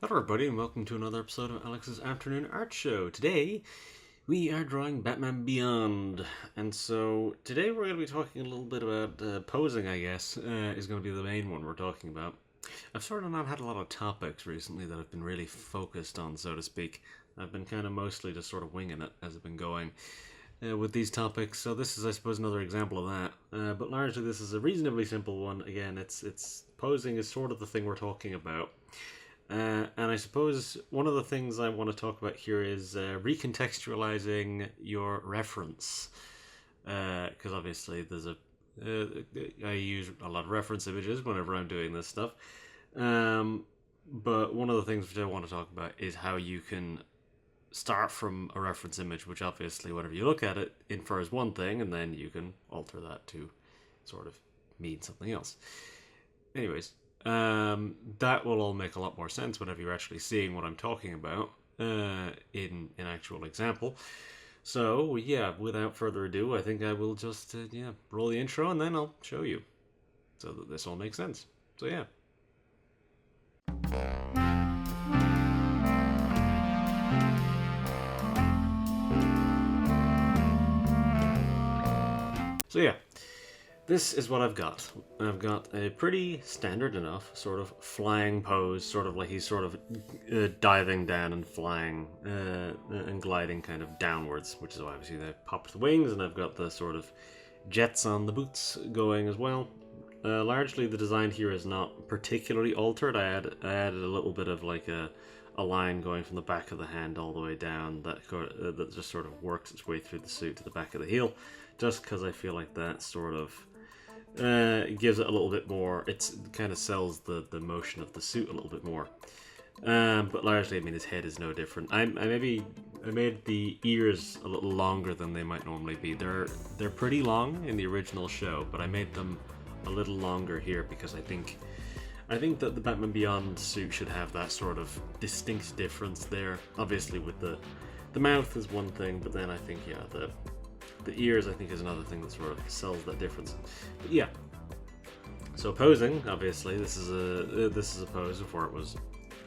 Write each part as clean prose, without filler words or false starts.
Hello everybody and welcome to another episode of Alex's Afternoon Art Show. Today we are drawing Batman Beyond, and so today we're going to be talking a little bit about posing, I guess, is going to be the main one we're talking about. I've sort of not had a lot of topics recently that I've been really focused on, so to speak. I've been kind of mostly just sort of winging it as I've been going with these topics, so this is, I suppose, another example of that. But largely this is a reasonably simple one. Again, it's posing is sort of the thing we're talking about. And I suppose one of the things I want to talk about here is recontextualizing your reference. Because obviously there's I use a lot of reference images whenever I'm doing this stuff. But one of the things which I want to talk about is how you can start from a reference image, which obviously whenever you look at it infers one thing, and then you can alter that to sort of mean something else. Anyways, that will all make a lot more sense whenever you're actually seeing what I'm talking about in an actual example. So yeah, without further ado, I think I will just roll the intro and then I'll show you so that this all makes sense. So yeah. So yeah, this is what I've got. I've got a pretty standard enough sort of flying pose, sort of like he's sort of diving down and flying and gliding kind of downwards, which is why obviously they popped the wings, and I've got the sort of jets on the boots going as well. Largely the design here is not particularly altered. I added a little bit of like a line going from the back of the hand all the way down that just sort of works its way through the suit to the back of the heel, just because I feel like that sort of gives it a little bit more. It kind of sells the motion of the suit a little bit more. But largely, I mean, his head is no different. I made the ears a little longer than they might normally be. They're pretty long in the original show, but I made them a little longer here because I think that the Batman Beyond suit should have that sort of distinct difference there. Obviously, with the mouth is one thing, but then I think the ears, I think, is another thing that sort of sells that difference. But yeah. So posing, obviously, this is a pose before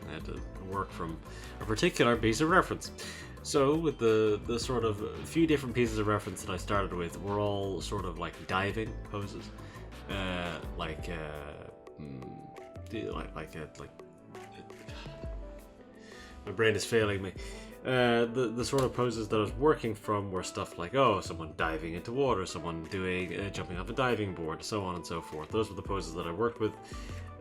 I had to work from a particular piece of reference. So with the sort of few different pieces of reference that I started with, were all sort of like diving poses, my brain is failing me. The sort of poses that I was working from were stuff like, someone diving into water, someone doing jumping off a diving board, so on and so forth. Those were the poses that I worked with.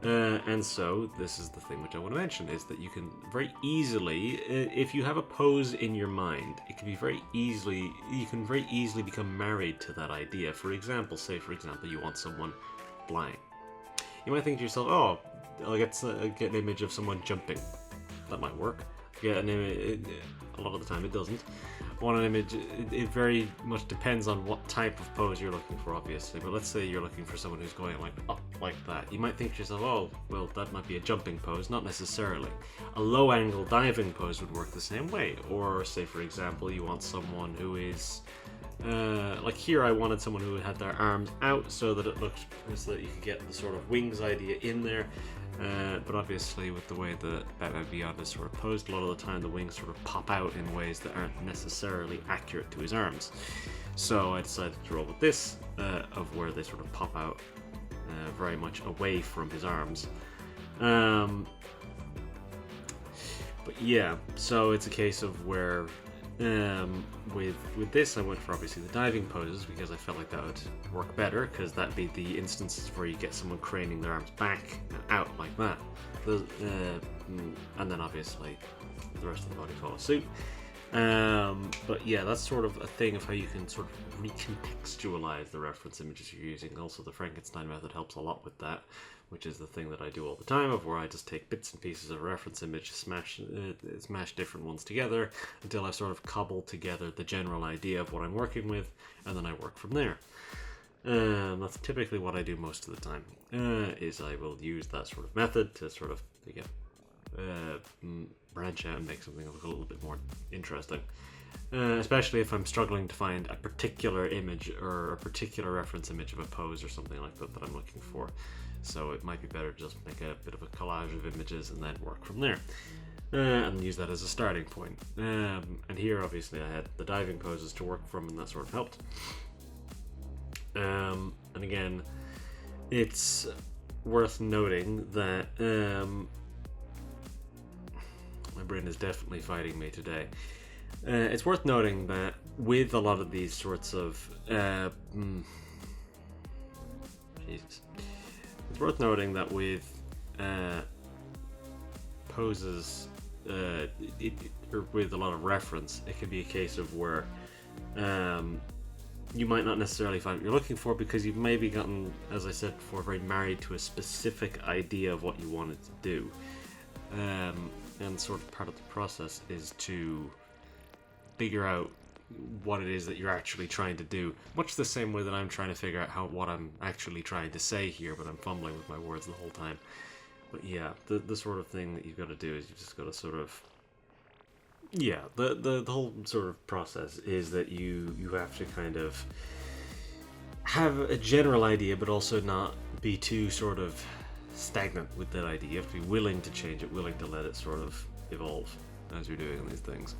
And so this is the thing which I want to mention, is that you can very easily, if you have a pose in your mind, you can very easily become married to that idea. For example, you want someone flying. You might think to yourself, I'll get an image of someone jumping. That might work. Get an image. A lot of the time it doesn't. Want an image, it very much depends on what type of pose you're looking for, obviously. But let's say you're looking for someone who's going like up like that. You might think to yourself, that might be a jumping pose. Not necessarily. A low angle diving pose would work the same way. Or say, for example, you want someone who is like here I wanted someone who had their arms out so that it looked, so that you could get the sort of wings idea in there. But obviously with the way that Batman Beyond is sort of posed, a lot of the time the wings sort of pop out in ways that aren't necessarily accurate to his arms. So I decided to roll with this, of where they sort of pop out very much away from his arms. But yeah, so it's a case of where with this I went for obviously the diving poses because I felt like that would work better, because that'd be the instances where you get someone craning their arms back and out like that. And then obviously the rest of the body follows suit. But yeah, that's sort of a thing of how you can sort of recontextualize the reference images you're using. Also, the Frankenstein method helps a lot with that, which is the thing that I do all the time, of where I just take bits and pieces of a reference image, smash different ones together until I've sort of cobbled together the general idea of what I'm working with, and then I work from there. That's typically what I do most of the time, is I will use that sort of method to sort of, branch out and make something look a little bit more interesting. Especially if I'm struggling to find a particular image or a particular reference image of a pose or something like that I'm looking for. So it might be better to just make a bit of a collage of images and then work from there. and use that as a starting point. And here, obviously, I had the diving poses to work from, and that sort of helped. And again, it's worth noting that my brain is definitely fighting me today. It's worth noting that with a lot of these sorts of Jesus, it's worth noting that with poses, or with a lot of reference, it can be a case of where you might not necessarily find what you're looking for because you've maybe gotten, as I said before, very married to a specific idea of what you wanted to do. And sort of part of the process is to figure out what it is that you're actually trying to do, much the same way that I'm trying to figure out what I'm actually trying to say here, but I'm fumbling with my words the whole time. But yeah, the sort of thing that you've got to do is you've just got to sort of, yeah, the whole sort of process is that you have to kind of have a general idea, but also not be too sort of stagnant with that idea. You have to be willing to change it, willing to let it sort of evolve as you're doing these things.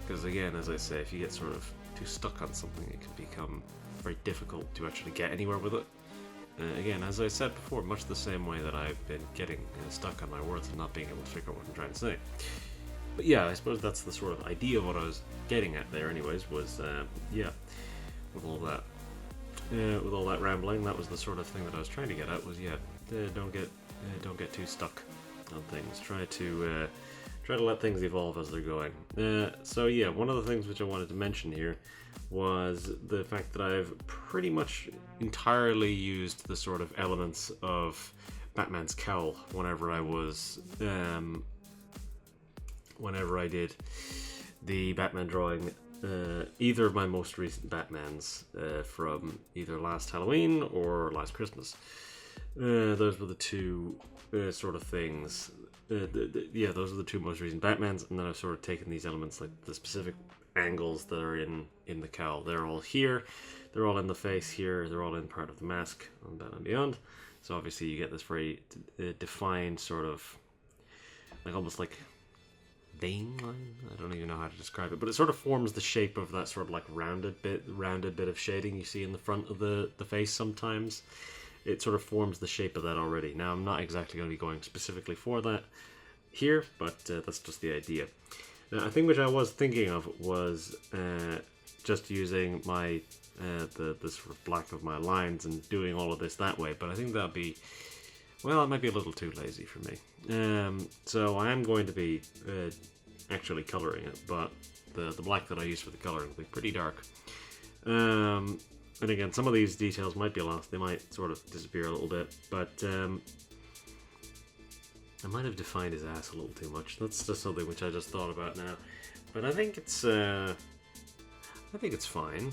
Because again, as I say, if you get sort of too stuck on something, it can become very difficult to actually get anywhere with it. Again, as I said before, much the same way that I've been getting stuck on my words and not being able to figure out what I'm trying to say. But yeah, I suppose that's the sort of idea of what I was getting at there anyways, was, yeah, with all that rambling, that was the sort of thing that I was trying to get at, was, yeah, don't get too stuck on things. Try to let things evolve as they're going. So yeah, one of the things which I wanted to mention here was the fact that I've pretty much entirely used the sort of elements of Batman's cowl whenever I did the Batman drawing, either of my most recent Batmans from either last Halloween or last Christmas. Those were the two sort of things. Yeah, those are the two most recent Batmans, and then I've sort of taken these elements, like the specific angles that are in the cowl. They're all here, they're all in the face here, they're all in part of the mask on Batman Beyond. So obviously you get this very defined sort of, like almost like vein line. I don't even know how to describe it, but it sort of forms the shape of that sort of like rounded bit of shading you see in the front of the face sometimes. It sort of forms the shape of that already. Now, I'm not exactly going to be going specifically for that here, but that's just the idea. Now, a thing which I was thinking of was just using my the sort of black of my lines and doing all of this that way, but I think that'd be, well, it might be a little too lazy for me. So I am going to be actually coloring it, but the black that I use for the coloring will be pretty dark. And again, some of these details might be lost, they might sort of disappear a little bit, but I might have defined his ass a little too much. That's just something which I just thought about now. But I think it's fine.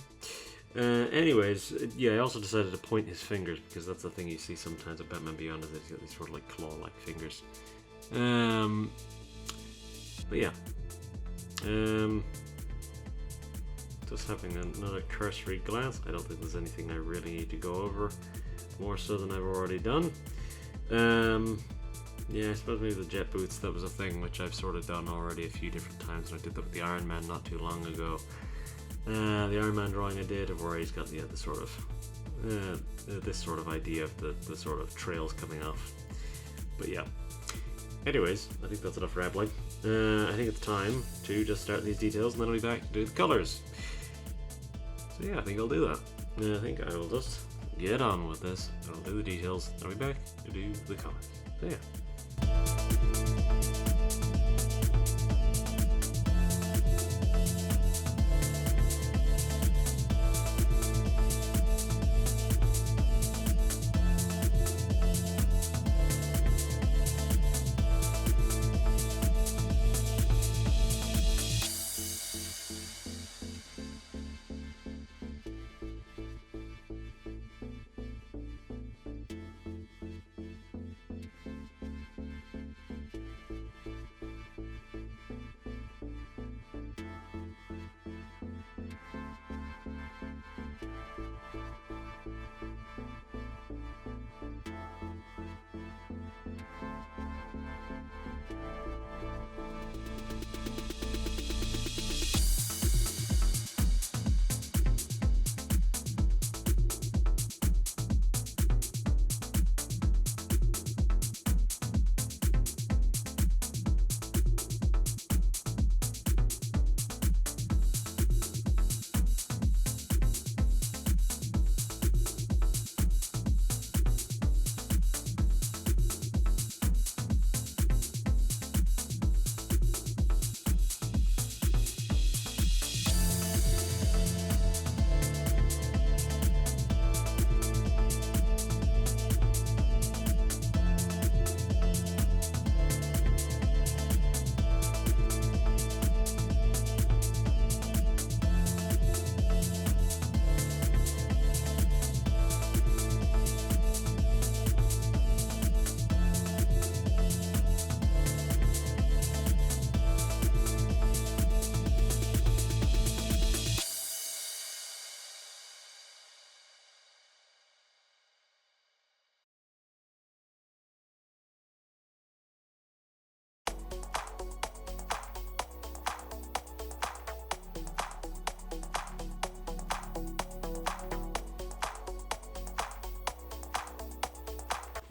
Anyways, yeah, I also decided to point his fingers, because that's the thing you see sometimes at Batman Beyond, is that he's got these sort of like claw-like fingers. But yeah. Just having another cursory glance. I don't think there's anything I really need to go over more so than I've already done. Yeah, I suppose maybe the jet boots, that was a thing which I've sort of done already a few different times, and I did that with the Iron Man not too long ago. The Iron Man drawing I did, of where he's got the sort of this sort of idea of the sort of trails coming off. But yeah. Anyways, I think that's enough rambling. I think it's time to just start these details, and then I'll be back to do the colours. So yeah, I think I'll do that. I think I will just get on with this. I'll do the details, and I'll be back to do the colours. So yeah.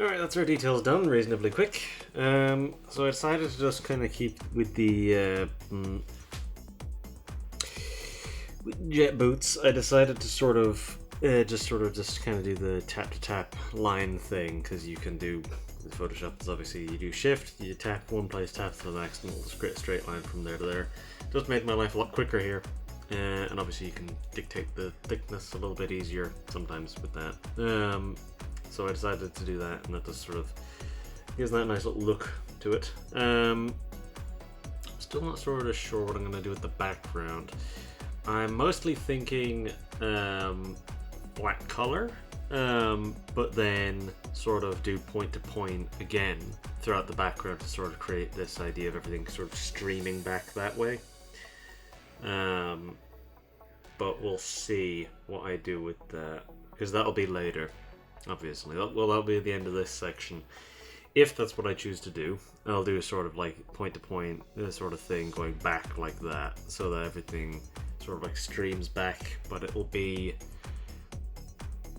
Alright, that's our details done reasonably quick. So I decided to just kind of keep with the with jet boots. I decided to just kind of do the tap to tap line thing, because you can do with Photoshop. It's obviously you do shift, you tap one place, tap to the next, and it'll just create a straight line from there to there. Just made my life a lot quicker here. And obviously you can dictate the thickness a little bit easier sometimes with that. So I decided to do that, and that just sort of gives that nice little look to it. Still not sort of sure what I'm going to do with the background. I'm mostly thinking black color, but then sort of do point to point again throughout the background to sort of create this idea of everything sort of streaming back that way. But we'll see what I do with that, because that'll be later, obviously. That'll be at the end of this section. If that's what I choose to do, I'll do a sort of like point to point sort of thing going back like that, so that everything sort of like streams back, but it'll be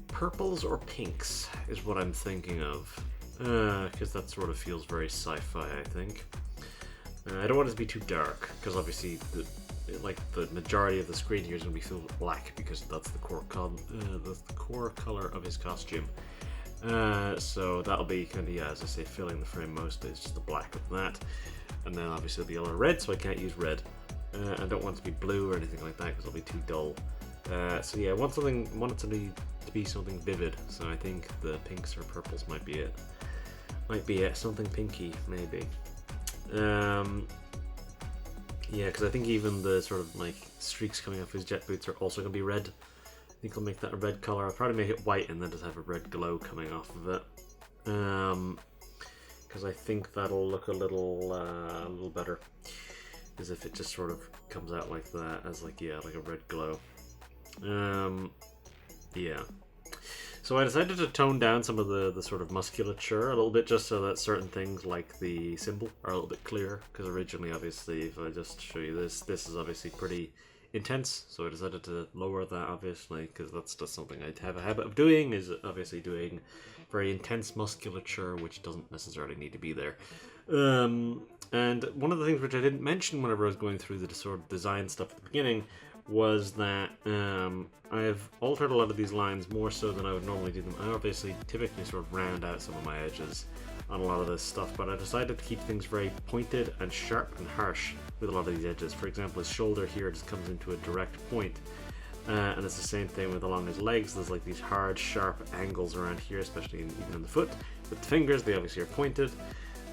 purples or pinks is what I'm thinking of, because that sort of feels very sci-fi, I think. I don't want it to be too dark, because obviously the majority of the screen here is going to be filled with black, because that's the core color of his costume. So that'll be kind of, yeah, as I say, filling the frame mostly. It's just the black of that, and then obviously the yellow red, so I can't use red. I don't want it to be blue or anything like that, because it'll be too dull. So yeah, I want it to be something vivid. So I think the pinks or purples might be it. Something pinky maybe. Yeah, because I think even the sort of like streaks coming off his jet boots are also going to be red. I think I'll make that a red color. I'll probably make it white and then just have a red glow coming off of it. Because I think that'll look a little better, as if it just sort of comes out like that, as like a red glow. Yeah. So I decided to tone down some of the sort of musculature a little bit, just so that certain things like the symbol are a little bit clearer, because originally, obviously, if I just show you this is obviously pretty intense, so I decided to lower that, obviously, because that's just something I have a habit of doing, is obviously doing very intense musculature, which doesn't necessarily need to be there. And one of the things which I didn't mention whenever I was going through the sort of design stuff at the beginning was that I've altered a lot of these lines more so than I would normally do them. I obviously typically sort of round out some of my edges on a lot of this stuff, but I decided to keep things very pointed and sharp and harsh with a lot of these edges. For example, his shoulder here just comes into a direct point, and it's the same thing with along his legs. There's like these hard, sharp angles around here, especially even in the foot. With the fingers, they obviously are pointed.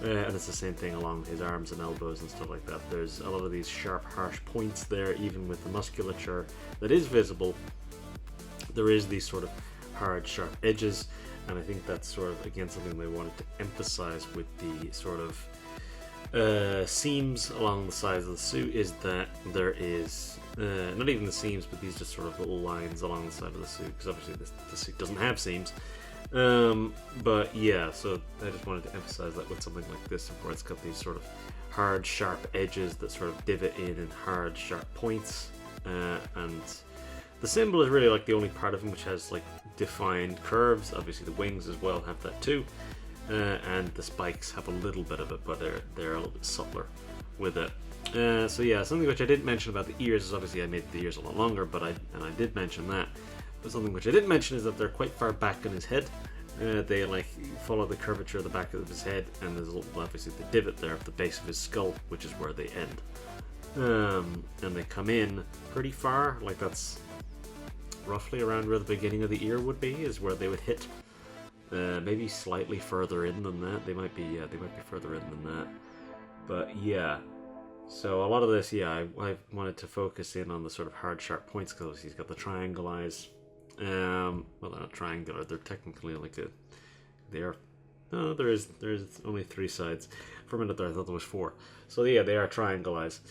And it's the same thing along his arms and elbows and stuff like that. There's a lot of these sharp, harsh points there, even with the musculature that is visible. There is these sort of hard, sharp edges, and I think that's sort of, again, something they wanted to emphasize with the sort of seams along the sides of the suit, is that there is, not even the seams, but these just sort of little lines along the side of the suit, because obviously the suit doesn't have seams. But yeah, so I just wanted to emphasize that with something like this, where it's got these sort of hard, sharp edges that sort of divot in hard, sharp points, and the symbol is really like the only part of him which has like defined curves. Obviously the wings as well have that too, and the spikes have a little bit of it, but they're a little bit subtler with it. So yeah, something which I didn't mention about the ears is obviously I made the ears a lot longer, but I did mention that. But something which I didn't mention is that they're quite far back on his head. They like follow the curvature of the back of his head, and there's obviously the divot there at the base of his skull, which is where they end. And they come in pretty far, like that's roughly around where the beginning of the ear would be, is where they would hit. Maybe slightly further in than that. They might be further in than that. But yeah. So a lot of this, yeah, I wanted to focus in on the sort of hard, sharp points, because he's got the triangle eyes. Well, they're not triangular. They're technically like no, there is only 3 sides. For a minute there, I thought there was 4. So yeah, they are triangle eyes,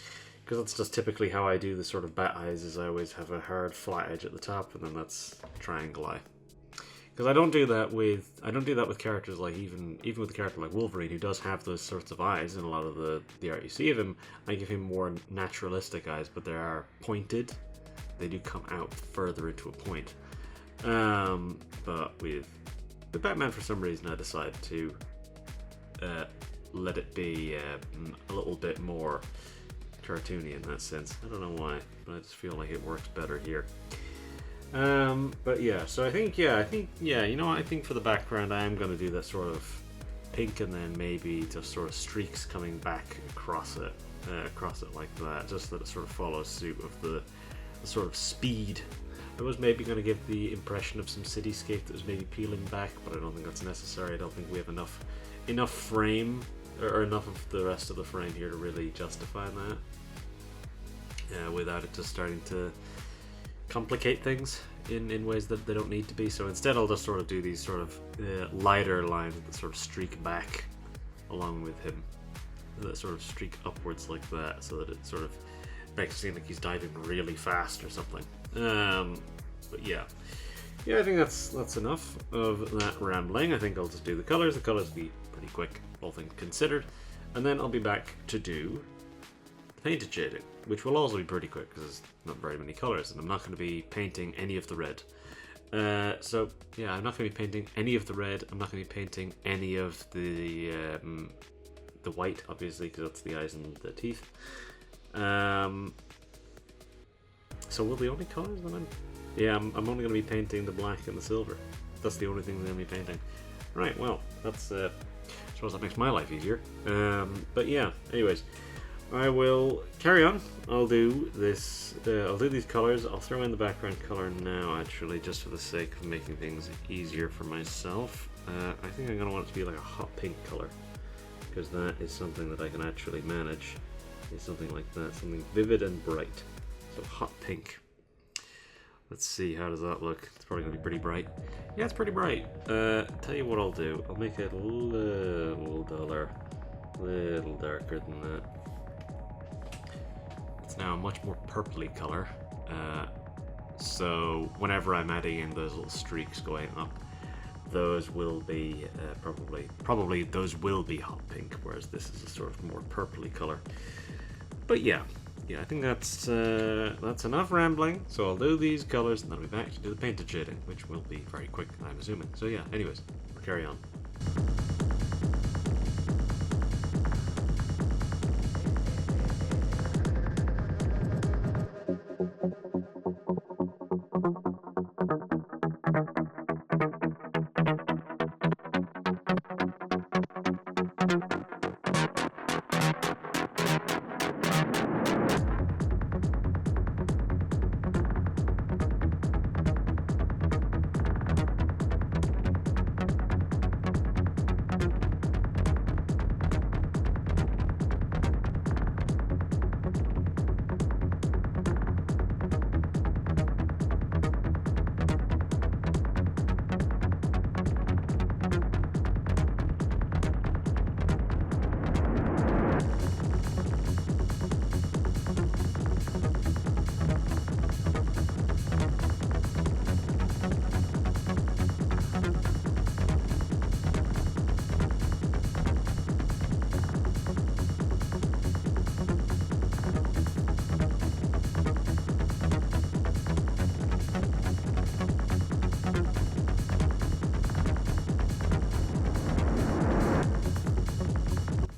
because that's just typically how I do the sort of bat eyes. Is I always have a hard, flat edge at the top, and then that's triangle eye. Because I don't do that with characters like even with a character like Wolverine, who does have those sorts of eyes in a lot of the art you see of him. I give him more naturalistic eyes, but they are pointed. They do come out further into a point. But with With Batman, for some reason, I decided to let it be a little bit more cartoony in that sense. I don't know why, but I just feel like it works better here. But yeah, so I think, you know what, I think for the background I am going to do that sort of pink and then maybe just sort of streaks coming back across it like that, just that it sort of follows suit of the sort of speed. I was maybe going to give the impression of some cityscape that was maybe peeling back, but I don't think that's necessary. I don't think we have enough frame, or enough of the rest of the frame here to really justify that, without it just starting to complicate things in ways that they don't need to be. So instead I'll just sort of do these sort of lighter lines that sort of streak back along with him, that sort of streak upwards like that, so that it sort of makes it seem like he's diving really fast or something. But yeah, I think that's enough of that rambling. I think I'll just do the colors. The colors will be pretty quick, all things considered, and then I'll be back to do the painted shading, which will also be pretty quick because there's not very many colors, and I'm not going to be painting any of the red. So yeah, I'm not going to be painting any of the red. I'm not going to be painting any of the white, obviously, because that's the eyes and the teeth. So will the only colors that I'm only going to be painting the black and the silver. That's the only thing I'm going to be painting. Right, well, that's I suppose that makes my life easier. But yeah, anyways, I will carry on. I'll do this. I'll do these colors. I'll throw in the background color now, actually, just for the sake of making things easier for myself. I think I'm going to want it to be like a hot pink color, because that is something that I can actually manage. Is something like that, something vivid and bright. So hot pink. Let's see, how does that look? It's probably going to be pretty bright. Yeah, it's pretty bright. Tell you what I'll do. I'll make it a little duller, a little darker than that. It's now a much more purpley color. So whenever I'm adding in those little streaks going up, those will be probably those will be hot pink, whereas this is a sort of more purpley color. But yeah, I think that's enough rambling. So I'll do these colors and then I'll be back to do the painted shading, which will be very quick, I'm assuming. So yeah, anyways, we'll carry on.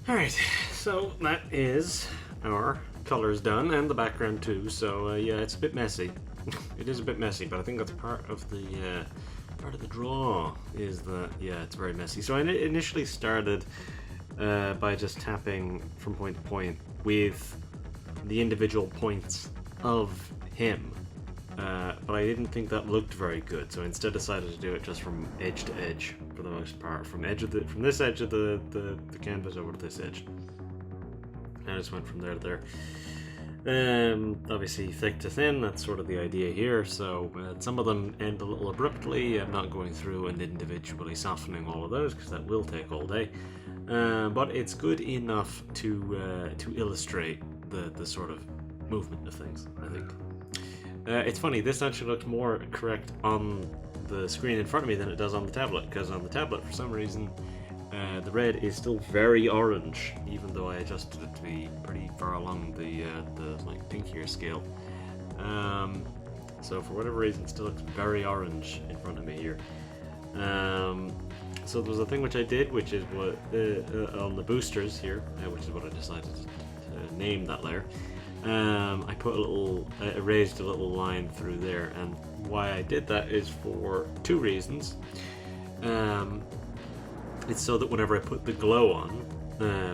Alright, so that is our colors done, and the background too, so yeah, it's a bit messy. It is a bit messy, but I think that's part of the draw, is that, yeah, it's very messy. So I initially started by just tapping from point to point with the individual points of him, but I didn't think that looked very good, so I instead decided to do it just from edge to edge for the most part, from this edge of the canvas over to this edge. I just went from there to there. Obviously thick to thin, that's sort of the idea here, so some of them end a little abruptly. I'm not going through and individually softening all of those because that will take all day, but it's good enough to illustrate the sort of movement of things, I think. It's funny, this actually looks more correct on the screen in front of me than it does on the tablet, because on the tablet, for some reason, the red is still very orange, even though I adjusted it to be pretty far along the like pinkier scale. So for whatever reason, it still looks very orange in front of me here. So there was a thing which I did, which is what on the boosters here, which is what I decided to name that layer. I put a little, erased a little line through there, and why I did that is for two reasons. It's so that whenever I put the glow on,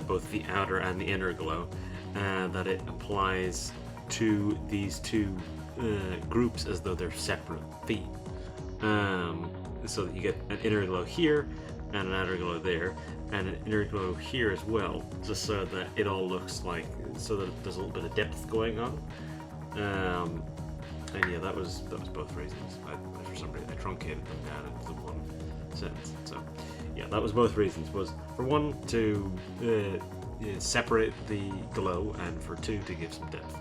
both the outer and the inner glow, that it applies to these two groups as though they're separate feet. So that you get an inner glow here and an outer glow there, and an inner glow here as well, just so that it all looks like, so that there's a little bit of depth going on. And yeah, that was both reasons. For some reason, I truncated them down into one sentence. So yeah, that was both reasons. Was for one to separate the glow, and for two to give some depth.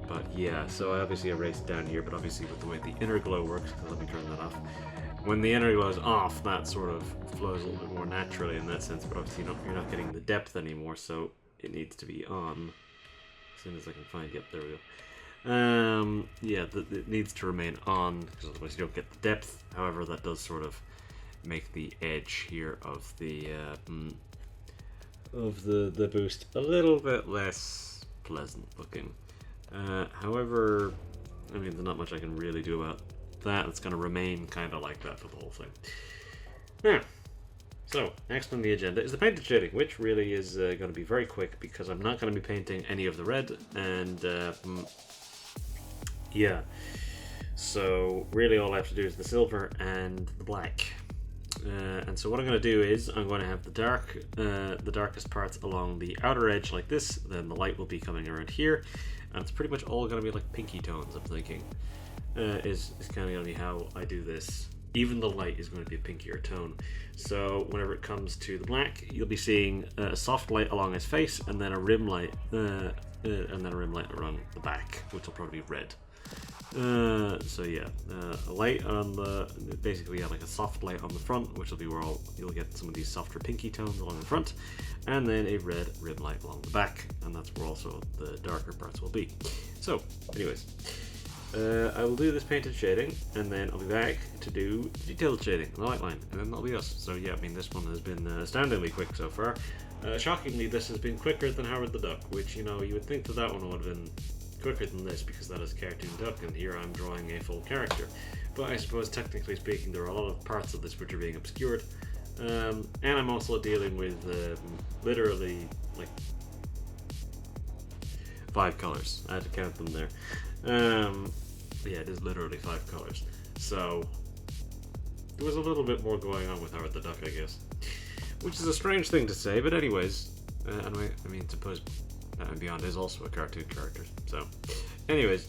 But yeah, so I obviously erased down here, but obviously with the way the inner glow works, let me turn that off. When the inner glow is off, that sort of flows a little bit more naturally in that sense, but obviously you're not getting the depth anymore, so it needs to be on. As soon as I can find, yep, there we go. Yeah, it needs to remain on, because otherwise you don't get the depth. However, that does sort of make the edge here of the boost a little bit less pleasant looking. However, I mean, there's not much I can really do about that. It's going to remain kind of like that for the whole thing. Yeah. So, next on the agenda is the painted shading, which really is going to be very quick because I'm not going to be painting any of the red, and yeah. So, really all I have to do is the silver and the black. And so what I'm going to do is I'm going to have the darkest parts along the outer edge like this, then the light will be coming around here, and it's pretty much all going to be like pinky tones, I'm thinking, is kind of going to be how I do this. Even the light is going to be a pinkier tone. So whenever it comes to the black, you'll be seeing a soft light along his face, and then a rim light, and then a rim light around the back, which will probably be red. So yeah, a light on the, basically like a soft light on the front, which will be where you'll get some of these softer pinky tones along the front, and then a red rim light along the back, and that's where also the darker parts will be. So, anyways, I will do this painted shading, and then I'll be back to do detailed shading and the light line, and then that'll be us. So yeah, I mean, this one has been astoundingly quick so far. Shockingly, this has been quicker than Howard the Duck, which, you know, you would think that one would have been quicker than this because that is cartoon duck, and here I'm drawing a full character. But I suppose technically speaking there are a lot of parts of this which are being obscured, and I'm also dealing with literally like 5 colors. I had to count them there. Yeah, it is literally 5 colors, so there was a little bit more going on with Howard the Duck, I guess, which is a strange thing to say, but anyways, anyway, I mean, suppose Batman Beyond is also a cartoon character. So, anyways,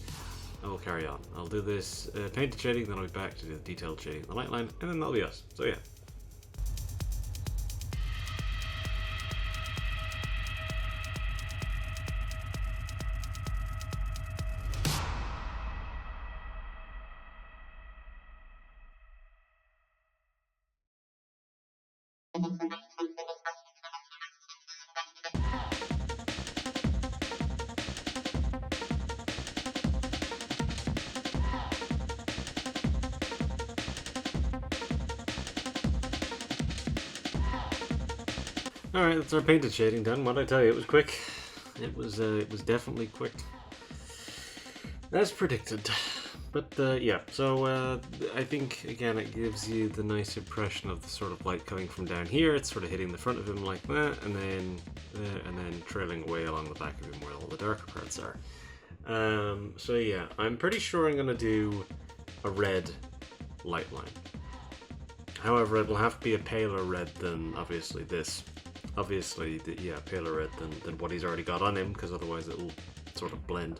I will carry on. I'll do this painted shading, then I'll be back to do the detailed shading, the light line, and then that'll be us. So yeah. Alright, that's our painted shading done. What did I tell you? It was quick. It was definitely quick. As predicted. But yeah, so I think, again, it gives you the nice impression of the sort of light coming from down here. It's sort of hitting the front of him like that, and then trailing away along the back of him where all the darker parts are. So yeah, I'm pretty sure I'm going to do a red light line. However, it'll have to be a paler red than, obviously, this. Obviously, yeah, paler red than what he's already got on him, because otherwise it'll sort of blend.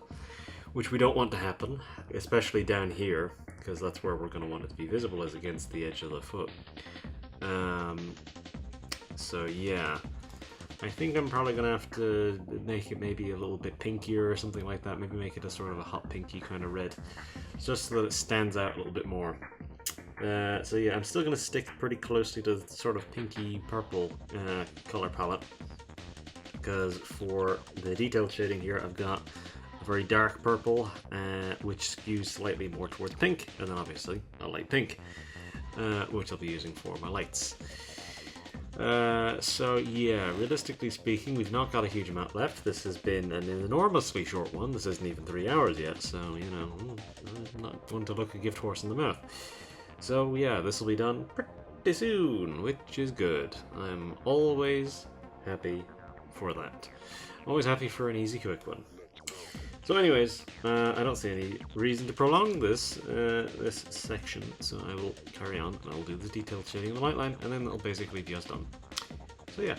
Which we don't want to happen, especially down here, because that's where we're going to want it to be visible, is against the edge of the foot. So yeah, I think I'm probably going to have to make it maybe a little bit pinkier or something like that. Maybe make it a sort of a hot pinky kind of red, just so that it stands out a little bit more. So yeah, I'm still going to stick pretty closely to the sort of pinky purple color palette, because for the detailed shading here I've got a very dark purple, which skews slightly more towards pink, and then obviously a light pink. which I'll be using for my lights. So yeah, realistically speaking, we've not got a huge amount left. This has been an enormously short one. This isn't even 3 hours yet, so, you know, I'm not one to look a gift horse in the mouth. So yeah, this will be done pretty soon, which is good. I'm always happy for that. Always happy for an easy, quick one. So anyways, I don't see any reason to prolong this section, so I will carry on and I'll do the detailed shading of the light line, and then it'll basically be us done. So yeah.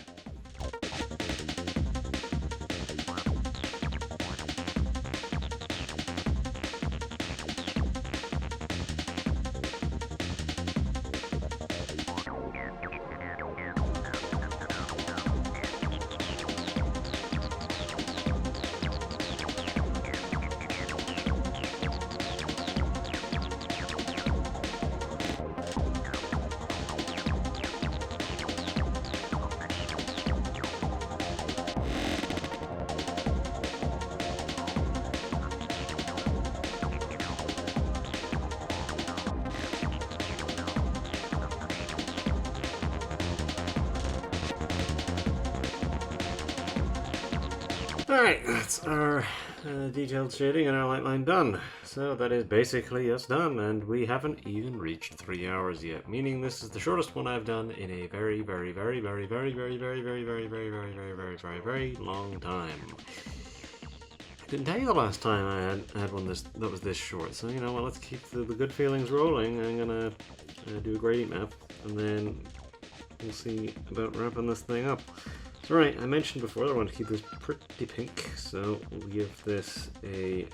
Alright, that's our detailed shading and our light line done. So that is basically us done, and we haven't even reached 3 hours yet, meaning this is the shortest one I've done in a very, very, very, very, very, very, very, very, very, very, very, very, very, very, very long time. I didn't tell you the last time I had one that was this short, so you know, well, let's keep the good feelings rolling. I'm gonna do a gradient map, and then we'll see about wrapping this thing up. So right, I mentioned before that I want to keep this pretty pink, so we'll give this the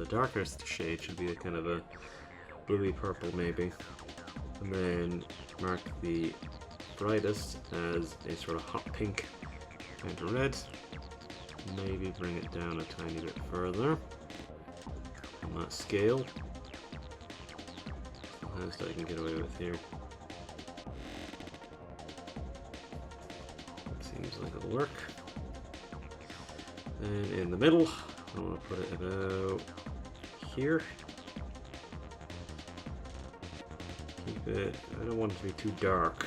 darkest shade should be a kind of a bluey purple maybe, and then mark the brightest as a sort of hot pink kind of red. Maybe bring it down a tiny bit further on that scale. The highest I can get away with here. Seems like it'll work. And in the middle, I want to put it about here. Keep it, I don't want it to be too dark.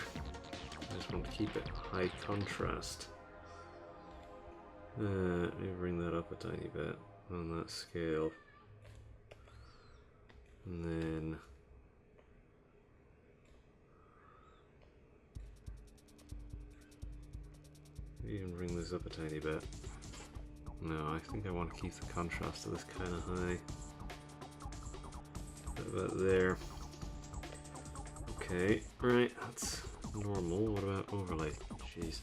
I just want to keep it high contrast. Let me bring that up a tiny bit on that scale. And then even bring this up a tiny bit. No, I think I want to keep the contrast of this kind of high. About there. Okay, right, that's normal. What about overlay? Jeez.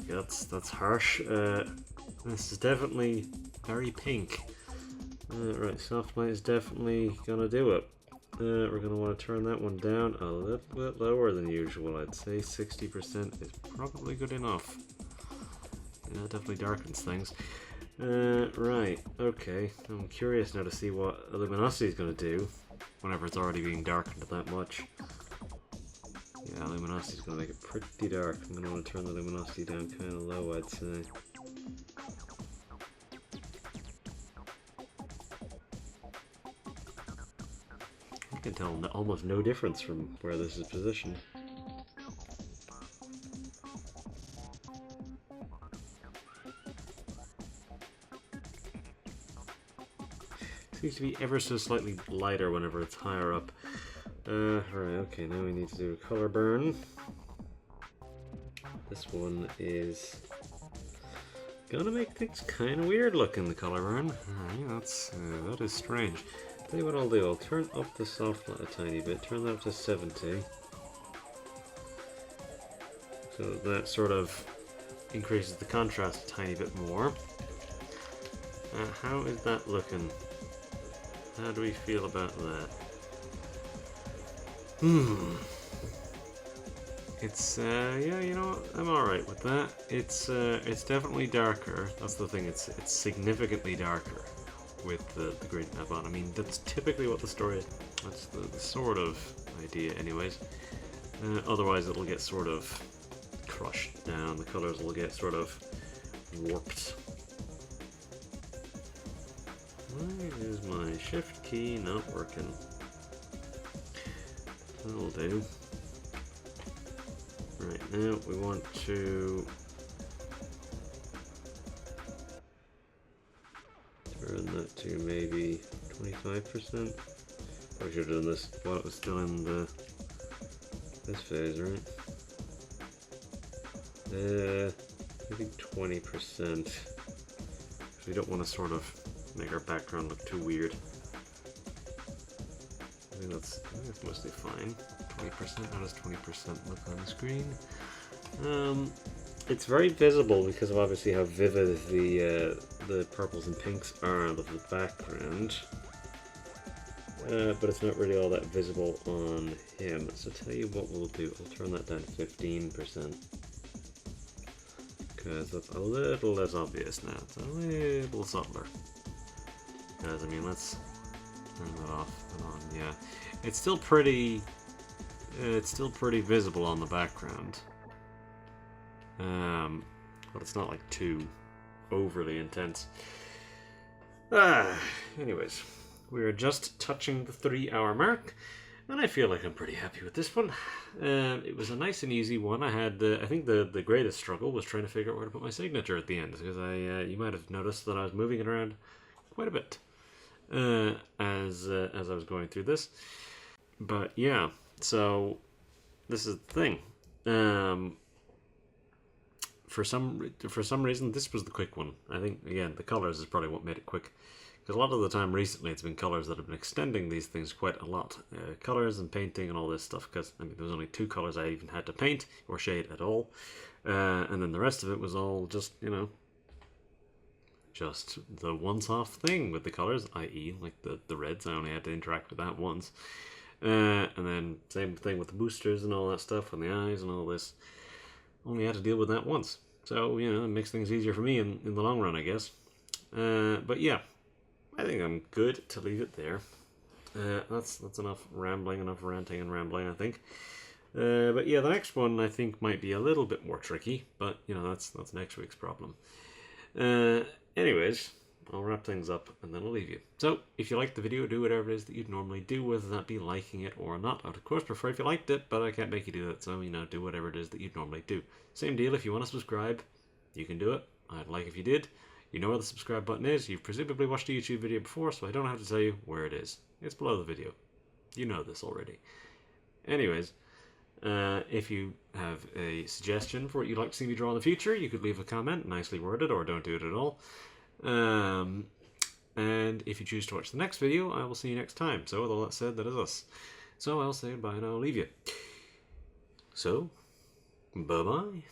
Okay, that's harsh. This is definitely very pink. Right, soft light is definitely gonna do it. We're gonna want to turn that one down a little bit lower than usual. I'd say 60% is probably good enough. Yeah, it definitely darkens things. Right, okay. I'm curious now to see what luminosity is going to do whenever it's already being darkened that much. Yeah, luminosity is going to make it pretty dark. I'm going to want to turn the luminosity down kind of low, I'd say. You can tell almost no difference from where this is positioned. Seems to be ever so slightly lighter whenever it's higher up. Alright, okay, now we need to do a color burn. This one is gonna make things kind of weird looking, the color burn. Alright, that is strange. Tell you what I'll do, I'll turn up the soft light a tiny bit, turn that up to 70. So that sort of increases the contrast a tiny bit more. How is that looking? How do we feel about that? It's yeah, you know what? I'm alright with that. It's definitely darker. That's the thing. It's significantly darker with the gradient map on. I mean, that's typically what the story is. That's the sort of idea, anyways. Otherwise, it'll get sort of crushed down. The colors will get sort of warped. Why is my shift key not working? That'll do. Right, now we want to turn that to maybe 25%. Probably should have done this while it was still in this phase, right? Maybe 20%. Because we don't want to sort of make our background look too weird. I think that's mostly fine. 20%. How does 20% look on the screen? It's very visible because of obviously how vivid the purples and pinks are out of the background. But it's not really all that visible on him. So tell you what we'll do. I'll turn that down to 15%. Because that's a little less obvious now. It's a little subtler. Because, I mean, let's turn that off and on. Yeah. It's still pretty visible on the background. But it's not like too overly intense. Anyways. We are just touching the 3-hour mark, and I feel like I'm pretty happy with this one. It was a nice and easy one. I had, I think the greatest struggle was trying to figure out where to put my signature at the end, because you might have noticed that I was moving it around quite a bit as I was going through this. But yeah, so this is the thing. For some reason, this was the quick one. I think again the colors is probably what made it quick. Because a lot of the time recently it's been colors that have been extending these things quite a lot. Colors and painting and all this stuff, because I mean, there was only 2 colors I even had to paint or shade at all. And then the rest of it was all just, you know, just the once-off thing with the colors, i.e. like the reds, I only had to interact with that once. And then same thing with the boosters and all that stuff, and the eyes and all this. Only had to deal with that once. So, you know, it makes things easier for me in the long run, I guess. But yeah. I think I'm good to leave it there. That's enough rambling, enough ranting and rambling, I think. But yeah, the next one I think might be a little bit more tricky, but you know, that's next week's problem. Anyways, I'll wrap things up and then I'll leave you. So, if you liked the video, do whatever it is that you'd normally do, whether that be liking it or not. I would of course prefer if you liked it, but I can't make you do that, so you know, do whatever it is that you'd normally do. Same deal, if you want to subscribe, you can do it. I'd like if you did. You know where the subscribe button is. You've presumably watched a YouTube video before, so I don't have to tell you where it is. It's below the video. You know this already. Anyways, if you have a suggestion for what you'd like to see me draw in the future, you could leave a comment, nicely worded, or don't do it at all. And if you choose to watch the next video, I will see you next time. So with all that said, that is us. So I'll say goodbye and I'll leave you. So, bye-bye.